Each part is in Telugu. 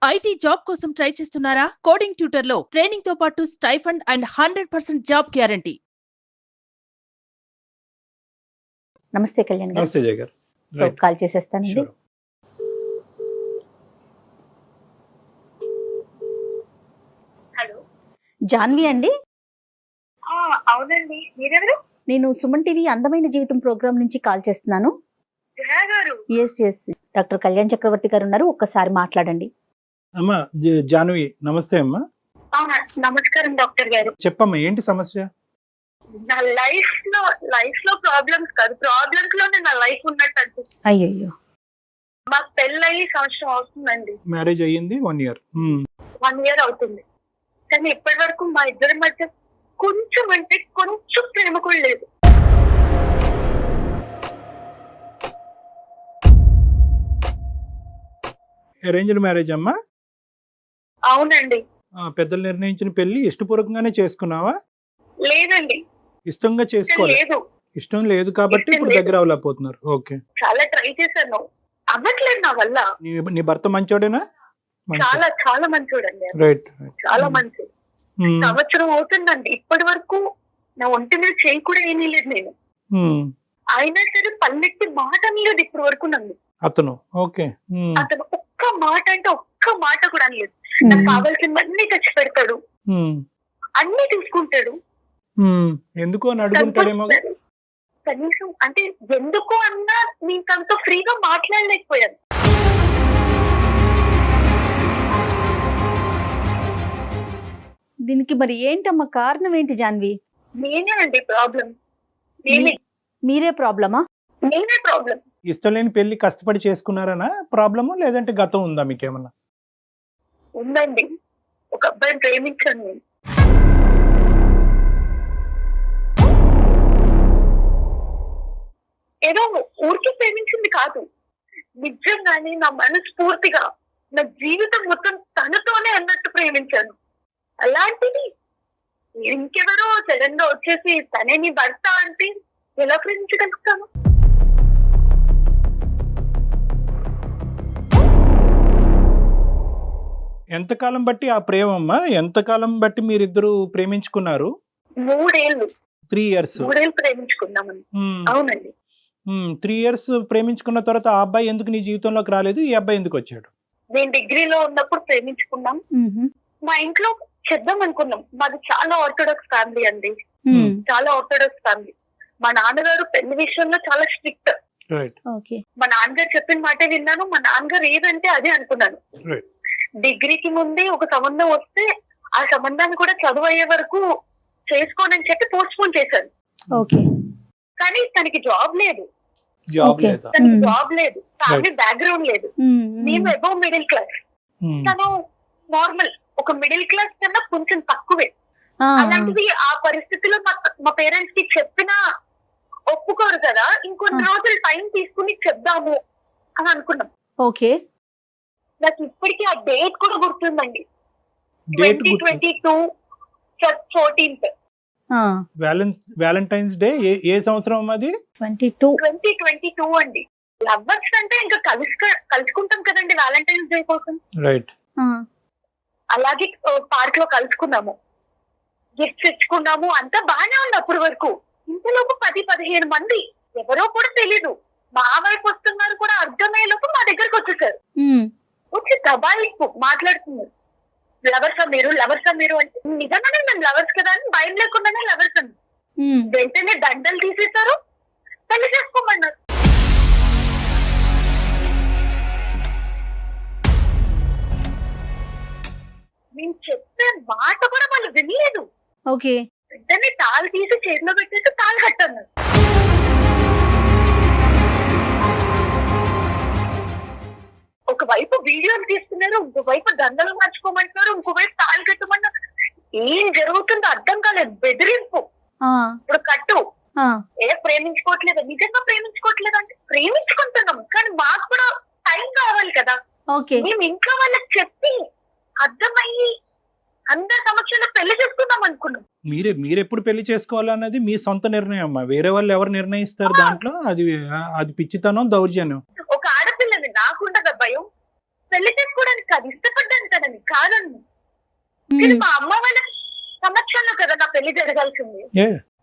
ఐటీ జాబ్ కోసం ట్రై చేస్తున్నారా? కోడింగ్ ట్యూటర్లో ట్రైనింగ్ తో పాటు స్టైఫండ్ అండ్ 100% జాబ్ గ్యారంటీ. నమస్తే కళ్యాణ్ గారు. నమస్తే జయ గారు. సో కాల్ చేసేస్తానండి. Sure. హలో. జాన్వి అండి, అవునండి, మీరెవరు? నేను సుమన్ టీవీ అందమైన జీవితం ప్రోగ్రామ్ నుంచి కాల్ చేస్తున్నాను. జయా గారు. ఎస్ డాక్టర్ కళ్యాణ్ చక్రవర్తి గారు ఉన్నారు, ఒక్కసారి మాట్లాడండి. అమ్మా జాన్వి, నమస్తే అమ్మా. నమస్కారం డాక్టర్ గారు. చెప్పమ్మా, ఏంటి సమస్య? నా లైఫ్ లో ప్రాబ్లమ్స్ కాదు, ప్రాబ్లమ్స్ లోనే నా లైఫ్ ఉన్నట్టు అనిపిస్తుంది. అయ్యయ్యో. మాకు పెళ్ళయి సంవత్సరం అవుతుందండి. మ్యారేజ్ అయ్యింది 1 year. 1 year అవుతుంది, కానీ ఇప్పటి వరకు మా ఇద్దరి మధ్య కొంచెం అంటే కొంచెం ప్రేమ కూడా లేదు. అరేంజ్డ్ మ్యారేజ్ అమ్మా? అవునండి. పెద్దలు నిర్ణయించిన పెళ్లి ఇష్టపూర్వకంగానే చేసుకున్నావా? లేదండి, ఇష్టంగా చేసుకోవాలి. లేదు. ఇష్టం లేదు కాబట్టి ఇష్టం ఇప్పుడు లేదు. దగ్గర అవలేకపోతున్నారు. ఓకే. చాలా ట్రై చేశాను, అవ్వట్లేదు నా వల్ల. నీ భర్త మంచోడేనా? చాలా చాలా మంచోడండి, రైట్. చాలా మంచి. సంవత్సరం అవుతుందండి, ఇప్పటి వరకు నా ఒంటి మీద చేయి కూడా ఏమీ లేదు నేను. అయినా సరే పల్లెట్టి మాట అనలేదు ఇప్పటి వరకు నన్ను. అతను ఓకే. అతను ఒక్క మాట అంటే ఒక్క మాట కూడా అనలేదు. నాకు కావాల్సినవన్నీ తెచ్చి పెడతాడు, అన్ని చూసుకుంటాడు. ఎందుకు అని అడుగుంటాడేమో. కనీసం అంటే ఎందుకు అన్నా నీకంత ఫ్రీగా మాట్లాడలేకపోయాను. దీనికి మరి ఏంటమ్మా కారణం ఏంటి జాన్వి? నేనే అండి ప్రాబ్లం, నేనే మీరే ప్రాబ్లమా? నేనే ప్రాబ్లం. ఇష్టం లేని పెళ్లి కష్టపడి చేసుకున్నారనా ప్రాబ్లము, లేదంటే గతం ఉందా మీకేమన్నా? ఉందండి, ఒక అబ్బాయిని ప్రేమించాను నేను. ఏదో ఊరికి ప్రేమించింది కాదు, నిజంగానే నా మనస్ఫూర్తిగా నా జీవితం మొత్తం తనతోనే అన్నట్టు ప్రేమించాను. అలాంటిది ఇంకెవరో సడన్ గా వచ్చేసి తనే నీ భర్త అంటే ఎలా ప్రేమించగలుగుతాను? ఎంతకాలం బట్టి ఆ ప్రేమమ్మా? ఎంతకాలం బట్టి మీరిద్దరు ప్రేమించుకున్నారు? 3 ఏళ్ళు. 3 years. 3 ఏళ్ళు ప్రేమించుకున్నామని. అవునండి. 3 years ప్రేమించుకున్న తర్వాత ఆ అబ్బాయి ఎందుకు నీ జీవితంలోకి రాలేదు? ఈ అబ్బాయి ఎందుకు వచ్చాడు? నేను డిగ్రీలో ఉన్నప్పుడు ప్రేమించుకున్నాం. మా ఇంట్లో చేద్దాం అనుకున్నాం. మాది చాలా ఆర్థోడాక్స్ ఫ్యామిలీ అండి, చాలా ఆర్థోడాక్స్ ఫ్యామిలీ. మా నాన్నగారు పెళ్లి విషయంలో చాలా స్ట్రిక్ట్. మా నాన్నగారు చెప్పిన మాటే విన్నాను, మా నాన్నగారు ఏదంటే అదే అనుకున్నాను. డిగ్రీకి ముందే ఒక సంబంధం వస్తే ఆ సంబంధాన్ని కూడా చదువు అయ్యే వరకు చేసుకోనని చెప్పి పోస్ట్ పోన్ చేశాను. కానీ తనకి జాబ్ లేదు, తనకి జాబ్ లేదు, ఫ్యామిలీ బ్యాక్గ్రౌండ్ లేదు. మేము అబౌవ్ మిడిల్ క్లాస్, తను నార్మల్ ఒక మిడిల్ క్లాస్ కన్నా కొంచెం తక్కువే. అలాంటిది ఆ పరిస్థితిలో మా పేరెంట్స్ కి చెప్పినా ఒప్పుకోరు కదా, ఇంకొన్ని రోజులు టైం తీసుకుని చెప్దాము అని అనుకున్నాం. ఓకే. నాకు ఇప్పటికీ ఆ డేట్ కూడా గుర్తుందండి, 2022 14th. వ్యాలంటైన్స్ డే ఏ సంవత్సరం అది? 2022 అండి. లవ్వర్స్ అంటే ఇంకా కలుసుకుంటాం కదండి వ్యాలంటైన్స్ డే కోసం. రైట్. అలాగే పార్క్ లో కలుసుకున్నాము, గిఫ్ట్స్ ఇచ్చుకున్నాము, అంతా బాగానే ఉంది అప్పటి వరకు. ఇంతలోపు 10-15 మంది ఎవరో కూడా తెలీదు మా వైపు వస్తున్నారు కూడా అర్థమయ్యేలోపు మా దగ్గరకు వచ్చేసారు. వచ్చి దబాయికు మాట్లాడుతున్నారు, లవర్సా మీరు అంటే నిజంగానే మేము లవర్స్ కదా అని భయం లేకుండానే లవర్స్ అని. వెంటనే దండలు తీసేశారు, పెళ్లి చేసుకోమన్నారు. మేము చెప్పే మాట కూడా వాళ్ళు వినలేదు. ఓకే. వెంటనే తాళి తీసి చేతిలో పెట్టేసి తాళి కట్టన్నారు. ఒకవైపు వీడియోలు తీస్తున్నారు, ఇంకోవైపు దండలు మార్చుకోమంటున్నారు, ఇంకోవైపు తాళి కట్టమన్నారు. ఏం జరుగుతుందో అర్థం కాలేదు. బెదిరింపు. ఇప్పుడు కట్టు, ప్రేమించుకోవట్లేదు, నిజంగా ప్రేమించుకోవట్లేదు అంటే ప్రేమించుకుంటున్నాం, కానీ మాకు కూడా టైం కావాలి కదా. మేము ఇంట్లో వాళ్ళకి చెప్పి అర్థమయ్యి అందరి సమక్షంలో పెళ్లి చేసుకుందాం అనుకున్నాం. మీరెప్పుడు పెళ్లి చేసుకోవాలన్నది మీ సొంత నిర్ణయం అమ్మా, వేరే వాళ్ళు ఎవరు నిర్ణయిస్తారు దాంట్లో? అది పిచ్చితనం, దౌర్జన్యం. ఒక ఆడపిల్లని నాకుండగా భయం, పెళ్లి చేసుకోవడానికి కాదు, ఇష్టపడ్డా చేస్తానని కాదండి. కానీ మా అమ్మ వాళ్ళ సమక్షంలో కదా నా పెళ్లి జరగాల్సింది.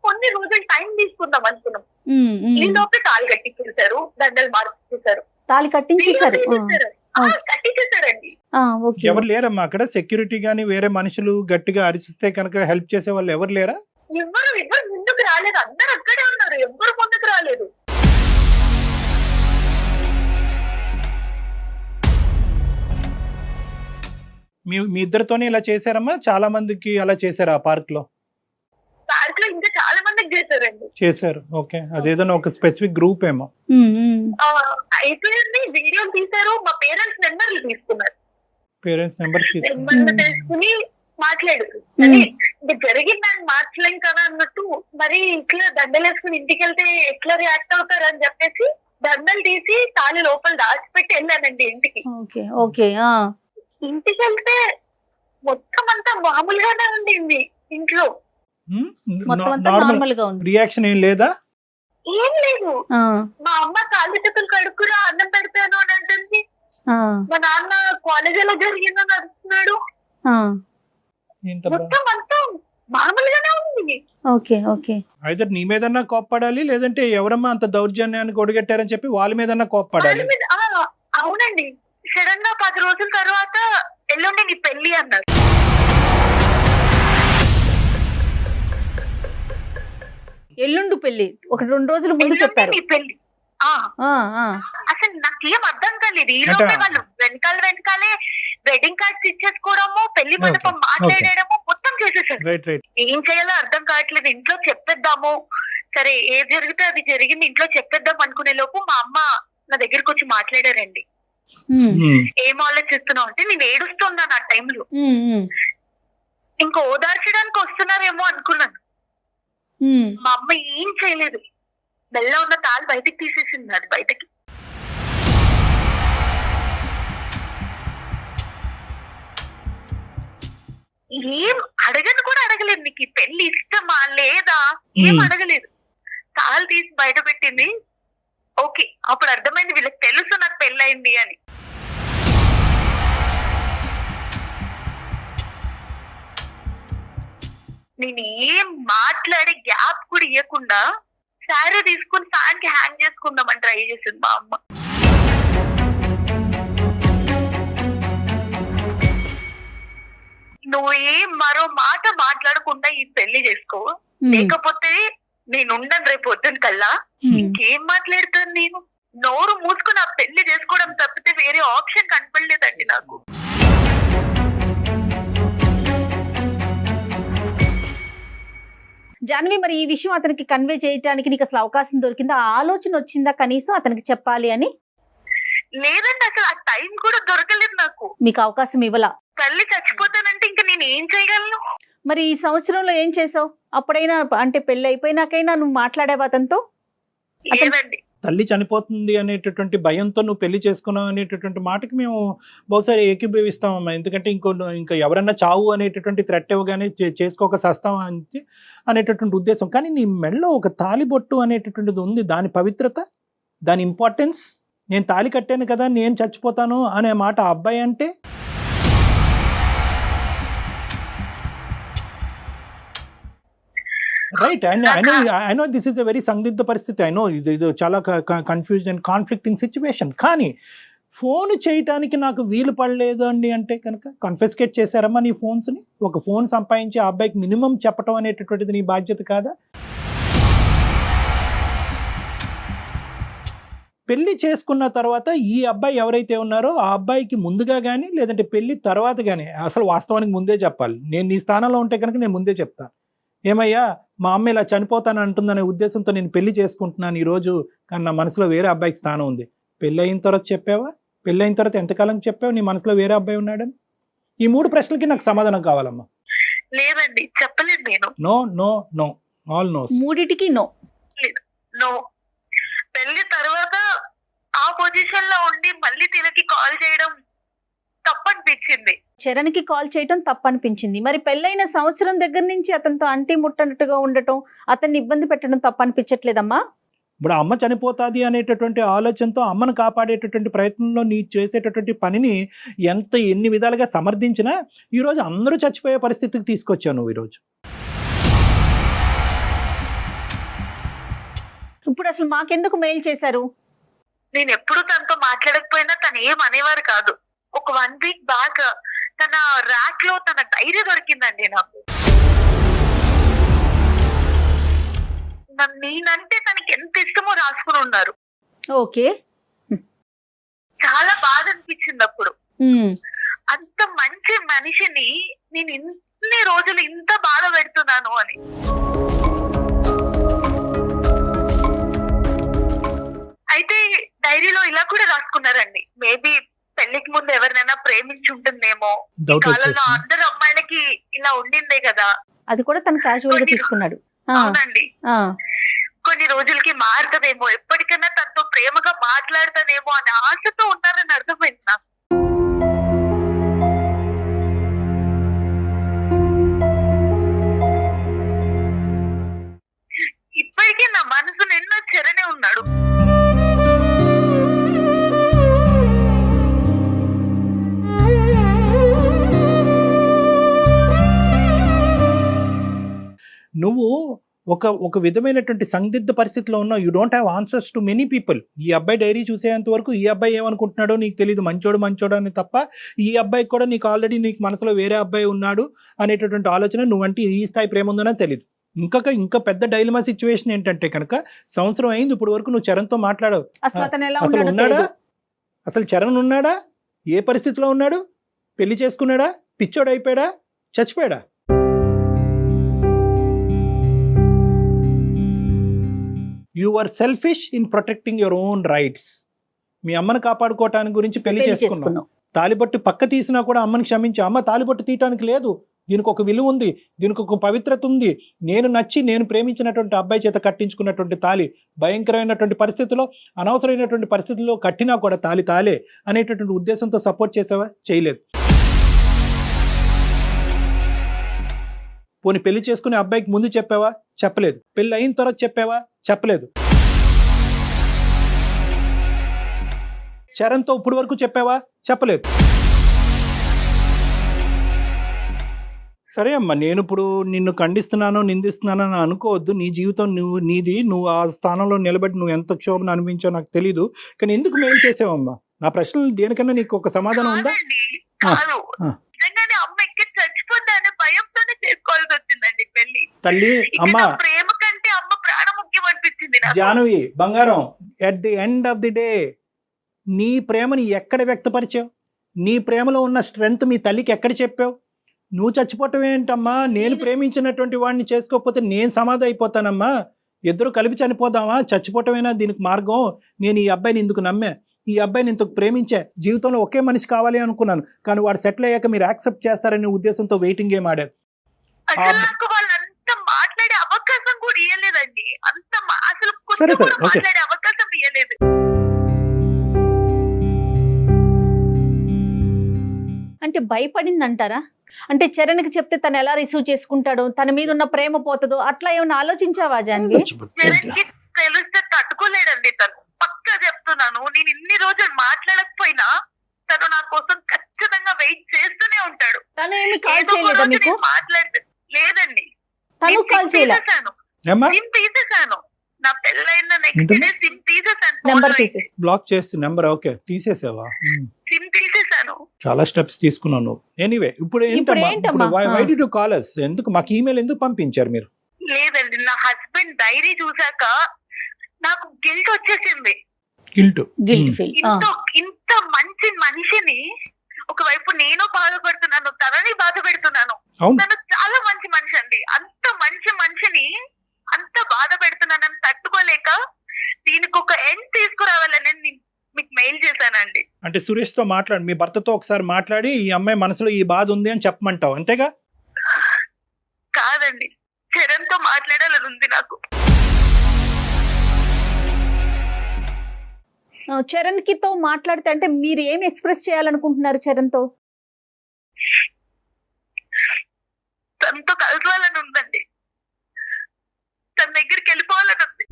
కొన్ని రోజులు టైం తీసుకుందాం అనుకున్నాం. ఈ లోపే తాళి కట్టించేశారు, దండలు మార్చేశారు. తాళి కట్టించేశారు. కట్టించేశారండి. ఎవరు లేరమ్మా అక్కడ? సెక్యూరిటీ గానీ వేరే మనుషులు గట్టిగా అరిచిస్తే కనుక హెల్ప్ చేసే వాళ్ళు ఎవరు లేరా? ఎవరు ముందుకు రాలేదు. అందరు అక్కడే ఉన్నారు, ఎవ్వరు ముందుకు రాలేదు. మీ ఇద్దరితోనే ఇలా చేశారమ్మా? చాలా మందికి అలా చేశారు ఆ పార్క్ లో? పార్క్ లో ఇంకా చాలా మందికి చేశారండి. చేశారు. ఓకే, అదేదైనా ఒక స్పెసిఫిక్ గ్రూప్ ఏమో. అయిపోయింది, వీడియోలు తీశారు. మా పేరెంట్స్ నెంబర్లు తీసుకున్నారు. పేరెంట్స్ నెంబర్స్ తీసుకుని మాట్లాడారు. ఇంకా జరిగిందని మార్చలేం కదా అన్నట్టు, మరి ఇట్లా దండలేసుకుని ఇంటికి వెళ్తే ఎట్లా రియాక్ట్ అవుతారు అని చెప్పేసి దండలు తీసి తాళి లోపల దాచిపెట్టి వెళ్ళానండి ఇంటికి. ఇంటికి వెళ్తే మొత్తం అంతా మామూలుగానే ఉండింది. ఇంట్లో రియాక్షన్ ఏం లేదా? ఏం లేదు. మా అమ్మ కాళ్ళు చేతులు కడుక్కురా, అన్నం పెడతాను అని అంటుంది. మా నాన్న కాలేజ్ ఎలా జరిగిందని అడుగుతున్నాడు. మొత్తం అంతా మామూలుగానే ఉంది. అయితే నీ మీదన్నా కోప్పడాలి, లేదంటే ఎవరమ్మా అంత దౌర్జన్యానికి ఒడిగట్టారని చెప్పి వాళ్ళ మీదన్నా కోప్పడాలి. అవునండి. సడన్ గా 10 రోజుల తర్వాత ఎల్లుండి నీ పెళ్లి అన్నారు. ఎల్లుండి పెళ్లి 1-2 రోజుల ముందు చెప్పారు. నీ పెళ్లి అసలు నాకేం అర్థం కాలేదు. ఈ లోపే వాళ్ళు వెనకాలే వెడ్డింగ్ కార్డ్స్ ఇచ్చేసుకోవడము, పెళ్లి మండపం మాట్లాడేయడము మొత్తం చేసేసారు. ఏం చేయాలో అర్థం కావట్లేదు. ఇంట్లో చెప్పేద్దాము, సరే ఏది జరిగితే అది జరిగింది, ఇంట్లో చెప్పేద్దాం అనుకునే లోపు మా అమ్మ నా దగ్గరికి వచ్చి మాట్లాడారండి. ఏం ఆలోచిస్తున్నావు అంటే నేను ఏడుస్తున్నాను ఆ టైంలో. ఇంకా ఓదార్చడానికి వస్తున్నారేమో అనుకున్నాను. మా అమ్మ ఏం చేయలేదు. బెల్ల ఉన్న తాళి బయటకు తీసేసింది. అది బయటకి ఏం అడగను కూడా అడగలేదు. నీకు ఈ పెళ్లి ఇష్టమా లేదా ఏం అడగలేదు. తాళి తీసి బయట పెట్టింది. ఓకే, అప్పుడు అర్థమైంది వీళ్ళకి తెలుసు నాకు పెళ్ళయింది అని. నేను ఏం మాట్లాడే గ్యాప్ కూడా ఇవ్వకుండా శారీ తీసుకుని ఫ్యాన్ కి హ్యాంగ్ చేసుకుందామని ట్రై చేసింది మా అమ్మ. నువ్వు ఏం మరో మాట మాట్లాడకుండా ఈ పెళ్లి చేసుకో, లేకపోతే నేను ఉండను రేపు పొద్దున కల్లా. ఇంకేం మాట్లాడుతాను నేను? నోరు మూసుకుని ఆ పెళ్లి చేసుకోవడం తప్పితే వేరే ఆప్షన్ కనపడలేదండి నాకు. జాన్వి, మరి ఈ విషయం అతనికి కన్వే చేయడానికి నీకు అసలు అవకాశం దొరికిందా? ఆలోచన వచ్చిందా కనీసం అతనికి చెప్పాలి అని? లేదండి, అసలు ఆ టైం కూడా దొరకలేదు నాకు. మీకు అవకాశం ఇవ్వలా? తల్లి చచ్చిపోతానంటే ఇంకా నేను ఏం చేయగలను? మరి ఈ సంవత్సరంలో ఏం చేసావు? అప్పుడైనా అంటే పెళ్లి అయిపోయినాకైనా నువ్వు మాట్లాడావా అతనితో? లేదండి. తల్లి చనిపోతుంది అనేటటువంటి భయంతో నువ్వు పెళ్లి చేసుకున్నావు అనేటటువంటి మాటకి మేము బహుశా ఏకీభవిస్తామమ్మా. ఎందుకంటే ఇంకా ఎవరన్నా చావు అనేటటువంటి థ్రెట్ ఇవ్వగానే చేసుకోక సస్తాం అనేటటువంటి ఉద్దేశం. కానీ నీ మెడలో ఒక తాలిబొట్టు అనేటటువంటిది ఉంది. దాని పవిత్రత, దాని ఇంపార్టెన్స్, నేను తాళి కట్టాను కదా నేను చచ్చిపోతాను అనే మాట ఆ అబ్బాయి అంటే right. I know this is a very సందిగ్ధ పరిస్థితి. ఐ నో ఇది చాలా కన్ఫ్యూజ్డ్ అండ్ కాన్ఫ్లిక్టింగ్ సిచ్యువేషన్. కానీ ఫోన్ చేయటానికి నాకు వీలు పడలేదు అండి అంటే కనుక కన్ఫెస్కేట్ చేశారమ్మా నీ ఫోన్స్ని? ఒక ఫోన్ సంపాదించి ఆ అబ్బాయికి మినిమం చెప్పడం అనేటటువంటిది నీ బాధ్యత కాదా? పెళ్లి చేసుకున్న తర్వాత ఈ అబ్బాయి ఎవరైతే ఉన్నారో ఆ అబ్బాయికి ముందుగా కానీ లేదంటే పెళ్లి తర్వాత కానీ, అసలు వాస్తవానికి ముందే చెప్పాలి. నేను నీ స్థానంలో ఉంటే కనుక నేను ముందే చెప్తాను, ఏమయ్యా మా అమ్మ ఇలా చనిపోతాను అంటుందనే ఉద్దేశంతో నేను పెళ్లి చేసుకుంటున్నాను ఈరోజు, కానీ నా మనసులో వేరే అబ్బాయికి స్థానం ఉంది. పెళ్ళి అయిన తర్వాత చెప్పావా? పెళ్ళి అయిన తర్వాత ఎంతకాలం చెప్పావు నీ మనసులో వేరే అబ్బాయి ఉన్నాడని? ఈ 3 ప్రశ్నలకి నాకు సమాధానం కావాలమ్మా. లేదండి, చెప్పలేదు నేను. No no no, all no. 3టికి నో. నో. పెళ్లి తర్వాత ఆ పొజిషన్ లో ఉండి మళ్ళీ తినకి కాల్ చేయడం తప్పనిపించింది. చరణ్కి కాల్ చేయటం తప్పనిపించింది. మరి పెళ్ళైన సంవత్సరం దగ్గర నుంచి అతనితో అంటి ముట్టనట్టుగా ఉండటం, అతన్ని ఇబ్బంది పెట్టడం తప్పనిపించట్లేదమ్మా? ఇప్పుడు అమ్మ చనిపోతుంది అనేటటువంటి ఆలోచనతో అమ్మను కాపాడేటటువంటి ప్రయత్నంలో నీ చేసేటటువంటి పనిని ఎన్ని విధాలుగా సమర్థించినా ఈరోజు అందరూ చచ్చిపోయే పరిస్థితికి తీసుకొచ్చావు నువ్వు ఈరోజు. ఇప్పుడు అసలు మాకెందుకు మెయిల్ చేశారు? నేను ఎప్పుడు తనతో మాట్లాడకపోయినా తను ఏం అనేవారు కాదు. ఒక 1 వీక్ బ్యాక్ తన ర్యాక్ లో తన డైరీ దొరికిందండి నాకు. నేనంటే తనకి ఎంత ఇష్టమో రాసుకుని ఉన్నారు. ఓకే, చాలా బాధ అనిపించింది అప్పుడు. అంత మంచి మనిషిని నేను ఇన్ని రోజులు ఇంత బాధ పెడుతున్నాను అని. అయితే డైరీలో ఇలా కూడా రాసుకున్నారండి, మేబీ పెళ్లికి ముందు ఎవరినైనా ప్రేమించి ఉంటుందేమో, ఈ కాలంలో అందరు అమ్మాయిలకి ఇలా ఉండిందే కదా. అది కూడా తను క్యాజువల్ గా తీసుకున్నాడు. అవునండి, కొన్ని రోజులకి మారుతుందేమో, ఎప్పటికైనా తనతో ప్రేమగా మాట్లాడతానేమో అనే ఆశతో ఉన్నారని అర్థమైంది నాకు. ఇప్పటికీ నా మనసు నిన్న చెరనే ఉన్నాడు. నువ్వు ఒక విధమైనటువంటి సందిగ్ధ పరిస్థితిలో ఉన్నావు. You don't have answers to many people. ఈ అబ్బాయి డైరీ చూసేంత వరకు ఈ అబ్బాయి ఏమనుకుంటున్నాడో నీకు తెలియదు, మంచోడు అని తప్ప ఈ అబ్బాయికి కూడా నీకు ఆల్రెడీ నీకు మనసులో వేరే అబ్బాయి ఉన్నాడు అనేటటువంటి ఆలోచన, నువ్వంటే ఈ స్థాయి ప్రేమ ఉందనో తెలియదు. ఇంకా పెద్ద డైలమా సిచ్యువేషన్ ఏంటంటే కనుక, సంవత్సరం అయింది ఇప్పుడు వరకు నువ్వు చరణ్తో మాట్లాడవు. అసలు ఉన్నాడా? అసలు చరణ్ ఉన్నాడా? ఏ పరిస్థితిలో ఉన్నాడు? పెళ్లి చేసుకున్నాడా? పిచ్చోడు అయిపోయాడా? చచ్చిపోయాడా? You are selfish in protecting your own rights. మీ అమ్మను కాపాడుకోవటానికి గురించి పెళ్లి చేసుకున్నావు. తాలిబొట్టు పక్క తీసినా కూడా అమ్మని క్షమించి, అమ్మ తాలిబొట్టు తీయటానికి లేదు, దీనికి ఒక విలువ ఉంది, దీనికి ఒక పవిత్రత ఉంది, నేను ప్రేమించినటువంటి అబ్బాయి చేత కట్టించుకున్నటువంటి తాలి భయంకరమైనటువంటి పరిస్థితుల్లో, అనవసరమైనటువంటి పరిస్థితుల్లో కట్టినా కూడా తాలే అనేటటువంటి ఉద్దేశంతో సపోర్ట్ చేసావా? చేయలేదు. పోనీ పెళ్లి చేసుకునే అబ్బాయికి ముందు చెప్పావా? చెప్పలేదు. పెళ్లి అయిన తర్వాత చెప్పావా? చెప్పలేదు. చరణ్తో ఇప్పుడు వరకు చెప్పావా? చెప్పలేదు. సరే అమ్మా, నేను ఇప్పుడు నిన్ను ఖండిస్తున్నాను, నిందిస్తున్నాను అని అనుకోవద్దు. నీ జీవితం నువ్వు ఆ స్థానంలో నిలబడి నువ్వు ఎంత క్షోభను అనిపించావు నాకు తెలీదు. కానీ ఎందుకు మెయిల్ చేసావమ్మా? నా ప్రశ్నలు దేనికన్నా నీకు ఒక సమాధానం ఉందా? తల్లి, అమ్మ, ప్రేమ కంటే అమ్మ ప్రాణం ముఖ్యం అనిపించింది జానవి బంగారం. At the end of the day నీ ప్రేమని ఎక్కడ వ్యక్తపరిచావు? నీ ప్రేమలో ఉన్న స్ట్రెంగ్త్ మీ తల్లికి ఎక్కడ చెప్పావు? నువ్వు చచ్చిపోవటం ఏంటమ్మా? నేను ప్రేమించినటువంటి వాడిని చేసుకోకపోతే నేను సమాధి అయిపోతానమ్మా, ఇద్దరు కలిపి చనిపోదామా? చచ్చిపోవటమేనా దీనికి మార్గం? నేను ఈ అబ్బాయిని ఇందుకు నమ్మా, ఈ అబ్బాయిని ఇంతకు ప్రేమించా, జీవితంలో ఒకే మనిషి కావాలి అనుకున్నాను, కానీ వాడు సెటిల్ అయ్యాక మీరు యాక్సెప్ట్ చేస్తారనే ఉద్దేశంతో వెయిటింగ్ గేమ్ ఆడారు. మాట్లాడే అవకాశం కూడా ఇవ్వలేదండి. సరే సరే, ఓకే. మాట్లాడే అవకాశం ఇవ్వలేదు. అంటే భయపడింది అంటారా? అంటే చరణ్కి చెప్తే తను ఎలా రిసీవ్ చేసుకుంటాడో, తన మీద ఉన్న ప్రేమ పోతుందో, అట్లా ఏమన్నా ఆలోచించావా జాన్వి? చరణ్కి తెలిస్తే తట్టుకోలేడండి తను. పక్కా చెప్తున్నాను, నేను ఇన్ని రోజులు మాట్లాడకపోయినా తను నా కోసం ఖచ్చితంగా వెయిట్ చేస్తూనే ఉంటాడు. తను ఏమి కాల్ చేయలేదా మీకు? లేదండి, తను కాల్ చేయలేదు. సిమ్ తీసేసాను. నా పెళ్ళైన నెక్స్ట్ డే సిమ్ తీసేసాను. నెంబర్ తీసేసి బ్లాక్ చేసి నెంబర్ ఓకే తీసేసావా? సిమ్ తీసేసాను. చాలా స్టెప్స్ తీసుకున్నావు నువ్వు. ఎనీవే, ఇప్పుడు ఏంటమ్మా? Why did you call us? ఎందుకు మాకు ఈమెయిల్ ఎందుకు పంపించారు మీరు? లేదండి, నా హస్బెండ్ డైరీ చూసాక నాకు గిల్ట్ వచ్చేసింది. Guilt feel. ఇంత మంచి మనిషిని ఒకవైపు నేను బాధపడుతున్నాను, తనని బాధ పెడుతున్నాను. తను చాలా మంచి మనిషి అండి. అంత మంచి మనిషిని అంత బాధ పెడుతున్నానని తట్టుకోలేక దీనికి ఒక ఎండ్ తీసుకురావాలని మీకు మెయిల్ చేశానండి. అంటే సురేష్ తో మాట్లాడి, మీ భర్తతో ఒకసారి మాట్లాడి ఈ అమ్మాయి మనసులో ఈ బాధ ఉంది అని చెప్పమంటావు, అంతేగా? కాదండి, చరణ్ తో మాట్లాడాలని ఉంది నాకు. చరణ్ తో మాట్లాడితే అంటే మీరు ఏం ఎక్స్ప్రెస్ చేయాలనుకుంటున్నారు చరణ్ తో? తనతో కలవాలని ఉందండి, తన దగ్గరికి వెళ్ళిపోవాలని ఉంది.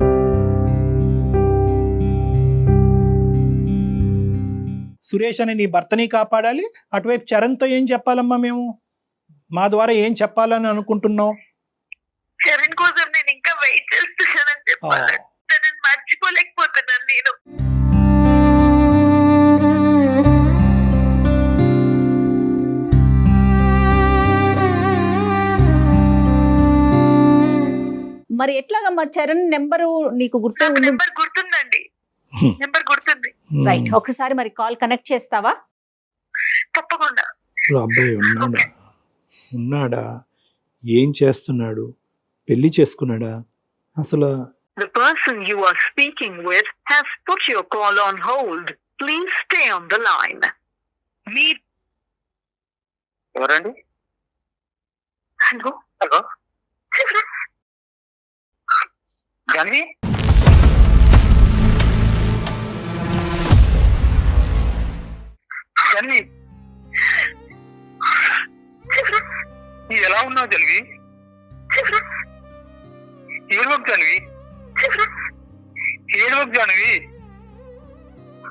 సురేష్ అనే నీ భర్తని కాపాడాలి, అటువైపు చరణ్తో ఏం చెప్పాలమ్మా మేము, మా ద్వారా ఏం చెప్పాలని అనుకుంటున్నావు? చరణ్ కోసం నేను ఇంకా వెయిట్ చేస్తున్నానని చెప్పాలి. తనని మర్చిపోలేకపోతున్నాను నేను. మరి ఎట్లాగమ్మా చరణ్ నెంబరు నీకు గుర్తు నెంబర్ గుర్తుందండి, నెంబర్ గుర్తుంది. రైట్, ఒకసారి మరి కాల్ కనెక్ట్ చేస్తావా? తప్పకుండా. అబ్బాయి ఉన్నాడా, ఏం చేస్తున్నాడు, పెళ్లి చేసుకున్నాడా అసలు? The person you are speaking with has put your call on hold. Please stay on the line. ఎవరండి? హలో హలో గాంధీ, జన్వి ఎలా ఉన్నావు జన్వి? ఏడవకు జన్వి, ఏడవకు జన్వి.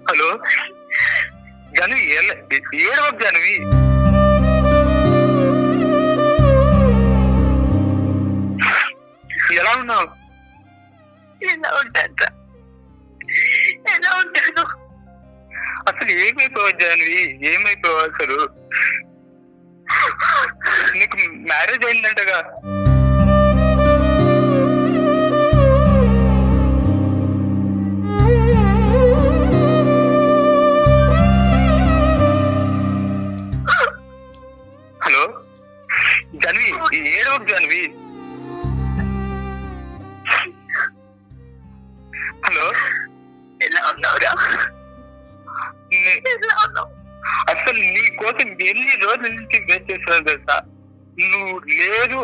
హలో జన్వి, ఏడవకు జన్వి. ఎలా ఉన్నావు? ఎలా ఉంటాను, ఎలా ఉంటాను? అసలు ఏమైపోవాలి జాన్వి, ఏమైపోవాలి అసలు? నీకు మ్యారేజ్ అయిందంటగా? హలో జాన్వి, ఏడవకు జాన్వి. హలో ఎలా ఉన్నావురా? ఎలా ఉన్నావు? అసలు నీ కోసం ఎన్ని రోజుల నుంచి వెయిట్ చేస్తున్నాను తెలుసా? నువ్వు లేదు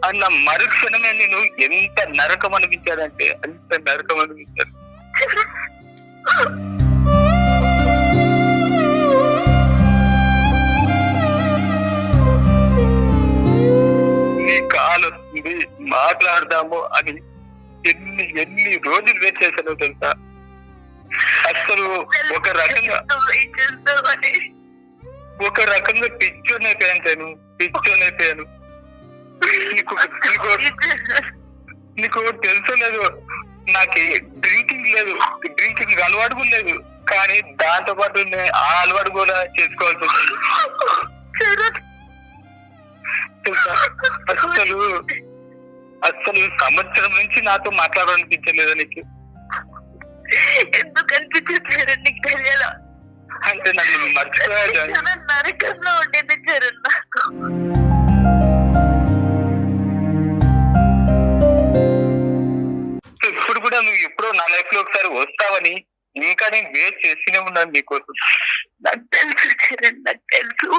అన్న మరుక్షణమే నేను ఎంత నరకం అనిపించానంటే అంత నరకం అనిపించాను. నీ కాల్ వస్తుంది, మాట్లాడదాము అని ఎన్ని రోజులు వెయిట్ చేశానో తెలుసా? అసలు ఒక రకంగా పిచ్చోనైపోయాను, పిచ్చోనైపోయాను. నీకు తెలుసో లేదు, నాకు డ్రింకింగ్ లేదు, డ్రింకింగ్ అలవాటు కూడా లేదు, కానీ దాంతో పాటు ఆ అలవాటు కూడా చేసుకోవాల్సి వచ్చింది తెలుసా? అసలు సంవత్సరం నుంచి నాతో మాట్లాడాలనిపించలేదా నీకు? ఎందుకు అనిపించారు నీకు తెలియదా? అంటే నన్ను మర్చిపోయా, నరకంలో ఉండేది చరణ్ నాకు. ఇప్పుడు కూడా నువ్వు ఎప్పుడో నా లైఫ్ లో ఒకసారి వస్తావని ఇంకా నేను వెయిట్ చేస్తూనే ఉన్నాను నీకోసం. నాకు తెలుసు చరణ్, నాకు తెలుసు.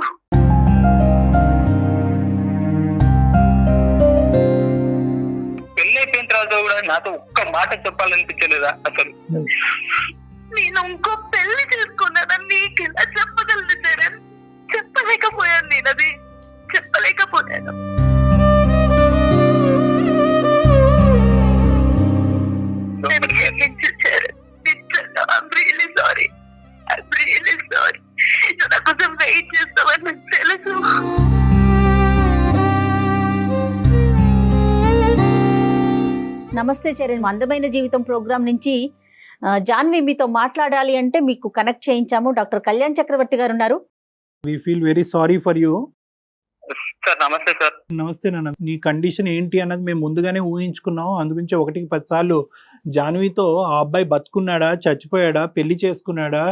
పెళ్ళైపోయిన తర్వాత కూడా నాతో ఒక్క మాట చెప్పాలనిపించలేదా అసలు? నేను ఇంకో పెళ్లి చేసుకున్నానని నీకు ఎలా చెప్పగలను చరణ్? చెప్పలేకపోయాను, నేను అది చెప్పలేకపోయాను. నేను క్షమించు చరణ్, నిజంగా I'm really sorry, I'm really sorry. నువ్వు నా కోసం వెయిట్ చేస్తావని నాకు తెలుసు. నమస్తే చరణ్, అందమైన జీవితం ప్రోగ్రాం నుంచి జాన్వి మీతో మాట్లాడాలి అంటే మీకు కనెక్ట్ చేయించాము. డాక్టర్ కళ్యాణ్ చక్రవర్తి గారు ఉన్నారు. We feel very sorry for you. Sir నమస్తే సార్. నమస్తే నాన్న. నీ కండిషన్ ఏంటి అన్నది మేము ముందుగానే ఊహించుకున్నాం. అందుగురించి 1-10 సార్లు జాన్వితో ఆ అబ్బాయి బతుకున్నాడా, చచ్చిపోయాడా, పెళ్లి చేసుకున్నాడా,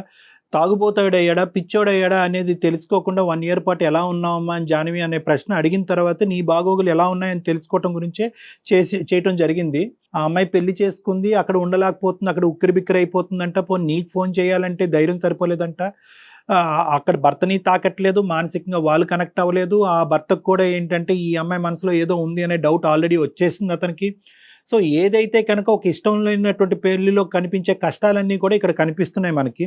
తాగుబోతాడయ్యాడా, పిచ్చోడయ్యాడా అనేది తెలుసుకోకుండా 1 year పాటు ఎలా ఉన్నావమ్మా అని జాన్వి అనే ప్రశ్న అడిగిన తర్వాత నీ బాగోగులు ఎలా ఉన్నాయని తెలుసుకోవటం గురించే చేయటం జరిగింది. ఆ అమ్మాయి పెళ్లి చేసుకుంది, అక్కడ ఉండలేకపోతుంది, అక్కడ ఉక్కిరి బిక్కిరి అయిపోతుందంట. నీకు ఫోన్ చేయాలంటే ధైర్యం సరిపోలేదంట. అక్కడ భర్తని తాకట్లేదు, మానసికంగా వాళ్ళు కనెక్ట్ అవ్వలేదు. ఆ భర్తకు కూడా ఏంటంటే ఈ అమ్మాయి మనసులో ఏదో ఉంది అనే డౌట్ ఆల్రెడీ వచ్చేసింది అతనికి. సో ఏదైతే కనుక ఒక ఇష్టం లేనటువంటి పెళ్లిలో కనిపించే కష్టాలన్నీ కూడా ఇక్కడ కనిపిస్తున్నాయి మనకి.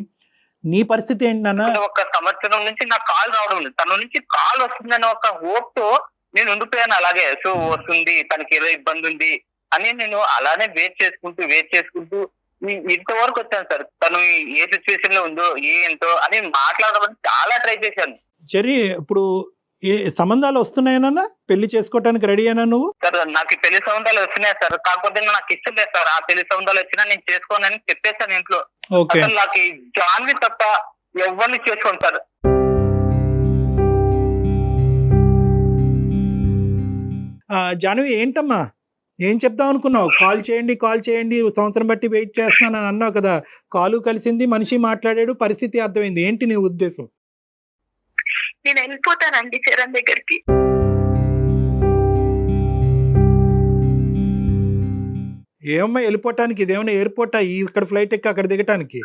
నీ పరిస్థితి ఏంటి నాన్న? ఒక సంవత్సరం నుంచి నాకు కాల్ రావడం ఉంది, తన నుంచి కాల్ వస్తుందని ఒక హోప్ తో నేను ఉండిపోయాను అలాగే. సో వస్తుంది, తనకి ఏదో ఇబ్బంది ఉంది అని నేను అలానే వెయిట్ చేసుకుంటూ ఇంతవరకు వచ్చాను సార్. తను ఏ సిచ్యువేషన్ లో ఉందో ఏంటో అని మాట్లాడమని చాలా ట్రై చేశాను చెర్రీ. ఇప్పుడు ఏ సంబంధాలు వస్తున్నాయనన్నా? పెళ్లి చేసుకోవటానికి రెడీ అయినా నువ్వు? సార్. నాకు పెళ్లి సంబంధాలు వచ్చినాయి సార్, కాకపోతే నాకు ఇష్టం లేదు సార్. ఆ పెళ్లి సంబంధాలు వచ్చినా నేను చేసుకోనని చెప్పేశాను ఇంట్లో. ఓకే. అసలు నాకు ఈ జాన్వి తప్ప ఎవరిని చేసుకోను సార్. జాన్వి ఏంటమ్మా, ఏం చెప్దాం అనుకున్నావు? కాల్ చేయండి సంవత్సరం బట్టి వెయిట్ చేస్తున్నాను అన్నావు కదా. కాలు కలిసింది, మనిషి మాట్లాడాడు, పరిస్థితి అర్థమైంది. ఏంటి నీ ఉద్దేశం? నేను వెళ్ళిపోతానండి చరణ్ దగ్గరికి. ఏమమ్మా వెళ్ళిపోవటానికి? ఇదేమన్నా ఎయిర్పోర్టా? ఇక్కడ ఫ్లైట్ ఎక్కి అక్కడ దిగటానికి?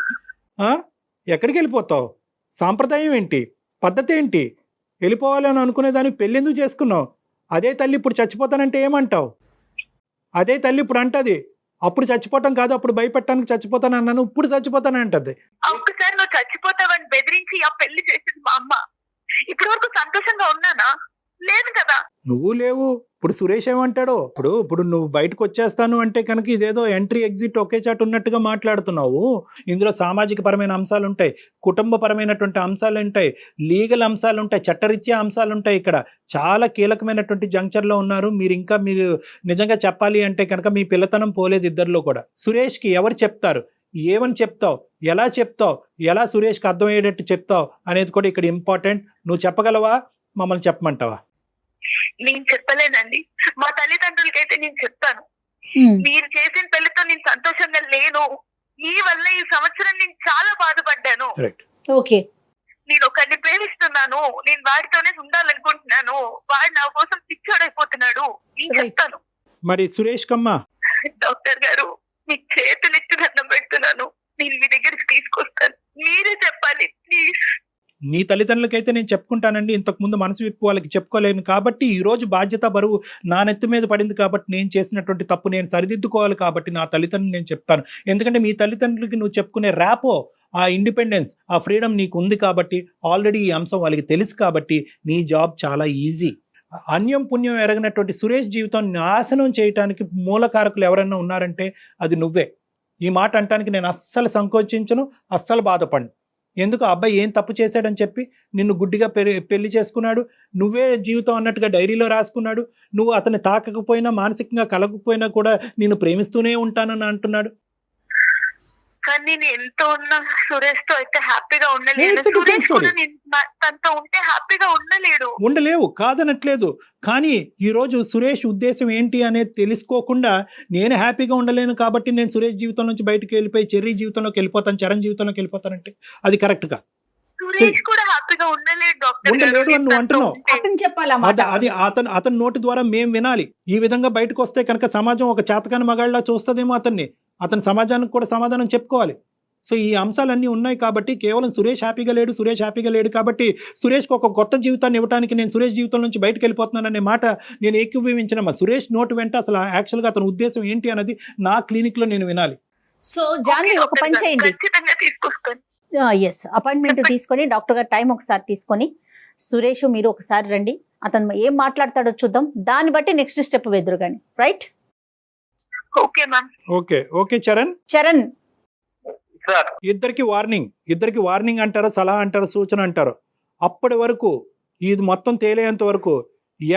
ఎక్కడికి వెళ్ళిపోతావు? సాంప్రదాయం ఏంటి? పద్ధతి ఏంటి? వెళ్ళిపోవాలని అనుకునేదాన్ని పెళ్ళి ఎందుకు చేసుకున్నావు? అదే తల్లి ఇప్పుడు చచ్చిపోతానంటే ఏమంటావు? అదే తల్లి ఇప్పుడు అంటది అప్పుడు చచ్చిపోవటం కాదు, అప్పుడు భయపెట్టడానికి చచ్చిపోతాను అన్నాను, ఇప్పుడు చచ్చిపోతాను అంటది. ఒక్కసారి నువ్వు చచ్చిపోతావని బెదిరించి ఆ పెళ్లి చేసింది మా అమ్మ. ఇప్పటి వరకు సంతోషంగా ఉన్నానా? లేదు కదా. నువ్వు లేవు. ఇప్పుడు సురేష్ ఏమంటాడో? ఇప్పుడు నువ్వు బయటకు వచ్చేస్తాను అంటే కనుక ఇదేదో ఎంట్రీ ఎగ్జిట్ ఒకే చాటు ఉన్నట్టుగా మాట్లాడుతున్నావు. ఇందులో సామాజిక పరమైన అంశాలు ఉంటాయి, కుటుంబ పరమైనటువంటి అంశాలు ఉంటాయి, లీగల్ అంశాలు ఉంటాయి, చట్టరీత్యా అంశాలు ఉంటాయి. ఇక్కడ చాలా కీలకమైనటువంటి జంక్చర్లో ఉన్నారు మీరు. మీరు నిజంగా చెప్పాలి అంటే కనుక మీ పిల్లతనం పోలేదు ఇద్దరిలో కూడా. సురేష్కి ఎవరు చెప్తారు, ఏమని చెప్తావు, ఎలా చెప్తావు, ఎలా సురేష్కి అర్థమయ్యేటట్టు చెప్తావు అనేది కూడా ఇక్కడ ఇంపార్టెంట్. నువ్వు చెప్పగలవా, మమ్మల్ని చెప్పమంటావా? నేను చెప్పలేనండి. మా తల్లిదండ్రులకైతే నేను చెప్తాను, మీరు చేసిన పెళ్లితో నేను సంతోషంగా లేను. ఈ వల్ల ఈ సంవత్సరం నేను చాలా బాధపడ్డాను. ఓకే. నేను ఒకరిని ప్రేమిస్తున్నాను, నేను వాడితోనే ఉండాలనుకుంటున్నాను, వాడు నా కోసం పిచ్చోడైపోతున్నాడు. నేను చెప్తాను. మరి సురేష్ కమ్మా? డాక్టర్ గారు, మీ చేతులెత్తి దండం పెడుతున్నాను, నేను మీ దగ్గరికి తీసుకొస్తాను. మీరే చెప్పాలి ప్లీజ్. నీ తల్లిదండ్రులకైతే నేను చెప్పుకుంటానండి. ఇంతకుముందు మనసు విప్పు వాళ్ళకి చెప్పుకోలేను కాబట్టి ఈ రోజు బాధ్యత బరువు నా నెత్తి మీద పడింది కాబట్టి నేను చేసినటువంటి తప్పు నేను సరిదిద్దుకోవాలి కాబట్టి నా తల్లిదండ్రులు నేను చెప్తాను. ఎందుకంటే మీ తల్లిదండ్రులకి నువ్వు చెప్పుకునే ర్యాపో, ఆ ఇండిపెండెన్స్, ఆ ఫ్రీడమ్ నీకు ఉంది కాబట్టి, ఆల్రెడీ ఈ అంశం వాళ్ళకి తెలుసు కాబట్టి నీ జాబ్ చాలా ఈజీ. అన్యం పుణ్యం ఎరగినటువంటి సురేష్ జీవితం నాశనం చేయడానికి మూలకారకులు ఎవరైనా ఉన్నారంటే అది నువ్వే. ఈ మాట అంటానికి నేను అస్సలు సంకోచించను, అస్సలు బాధపడను. ఎందుకు ఆ అబ్బాయి ఏం తప్పు చేశాడని చెప్పి నిన్ను గుడ్డిగా పెళ్లి చేసుకున్నాడు, నువ్వే జీవితం అన్నట్టుగా డైరీలో రాసుకున్నాడు. నువ్వు అతన్ని తాకకపోయినా, మానసికంగా కలగకపోయినా కూడా నిన్ను ప్రేమిస్తూనే ఉంటానని అంటున్నాడు. కానీ నేను ఎంతో ఉన్నా సురేష్ తో అయితే హ్యాపీగా ఉండలేడు. సురేష్ కూడా తనతో ఉంటే హ్యాపీగా ఉండలేవు కాదనట్లేదు. కానీ ఈ రోజు సురేష్ ఉద్దేశం ఏంటి అనేది తెలుసుకోకుండా నేను హ్యాపీగా ఉండలేను కాబట్టి నేను సురేష్ జీవితం నుంచి బయటకు వెళ్ళిపోయి చెర్రీ జీవితంలోకి వెళ్ళిపోతాను, చరణ్ జీవితంలోకి వెళ్ళిపోతానంటే అది కరెక్ట్ గా? సురేష్ కూడా హ్యాపీగా ఉండలేడు అని నువ్వు అంటున్నావు. అది అతని నోటి ద్వారా మేము వినాలి. ఈ విధంగా బయటకు వస్తే కనుక సమాజం ఒక చేతకాని మగాళ్ళ చూస్తుందేమో అతని సమాజానికి కూడా సమాధానం చెప్పుకోవాలి. సో ఈ అంశాలన్నీ ఉన్నాయి కాబట్టి కేవలం సురేష్ హ్యాపీగా లేడు కాబట్టి సురేష్కి ఒక కొత్త జీవితాన్ని ఇవ్వడానికి నేను సురేష్ జీవితం నుంచి బయటకు వెళ్ళిపోతున్నాననే మాట నేను ఏకీభవించిన సురేష్ నోటు వెంట అసలు యాక్చువల్గా అతని ఉద్దేశం ఏంటి అనేది నా క్లినిక్ లో నేను వినాలి. సో జాన్వి ఒక పని చేయండి, ఎస్ అపాయింట్మెంట్ తీసుకొని డాక్టర్ గారు టైం ఒకసారి తీసుకొని సురేష్ మీరు ఒకసారి రండి, అతను ఏం మాట్లాడతాడో చూద్దాం, దాన్ని బట్టి నెక్స్ట్ స్టెప్ వెదురు కానీ. రైట్? ఓకే చరణ్ ఇద్దరికి వార్నింగ్ అంటారు, సలహా అంటారు, సూచన అంటారు. అప్పటి వరకు ఇది మొత్తం తేలేంత వరకు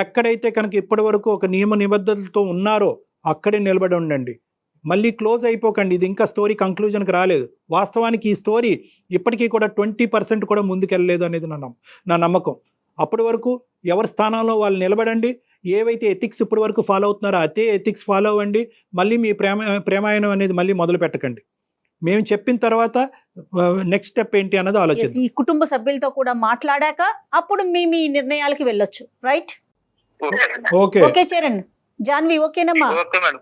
ఎక్కడైతే కనుక ఇప్పటి వరకు ఒక నియమ నిబద్ధతలతో ఉన్నారో అక్కడే నిలబడి ఉండండి. మళ్ళీ క్లోజ్ అయిపోకండి. ఇది ఇంకా స్టోరీ కంక్లూజన్కి రాలేదు. వాస్తవానికి ఈ స్టోరీ ఇప్పటికీ కూడా 20% కూడా ముందుకెళ్ళలేదు అనేది నా నమ్మకం. అప్పటి వరకు ఎవరి స్థానంలో వాళ్ళు నిలబడండి. ఏవైతే ఎథిక్స్ ఇప్పటి వరకు ఫాలో అవుతున్నారో అదే ఎథిక్స్ ఫాలో అవ్వండి. మళ్ళీ మీ ప్రేమాయణం అనేది మళ్ళీ మొదలు పెట్టకండి. మేము చెప్పిన తర్వాత నెక్స్ట్ స్టెప్ ఏంటి అన్నది ఆలోచించండి. ఈ కుటుంబ సభ్యులతో కూడా మాట్లాడాక అప్పుడు మీ నిర్ణయాలకి వెళ్ళొచ్చు. రైట్? ఓకే చరణ్, జాన్వి ఓకేనమ్మా? Okay madam.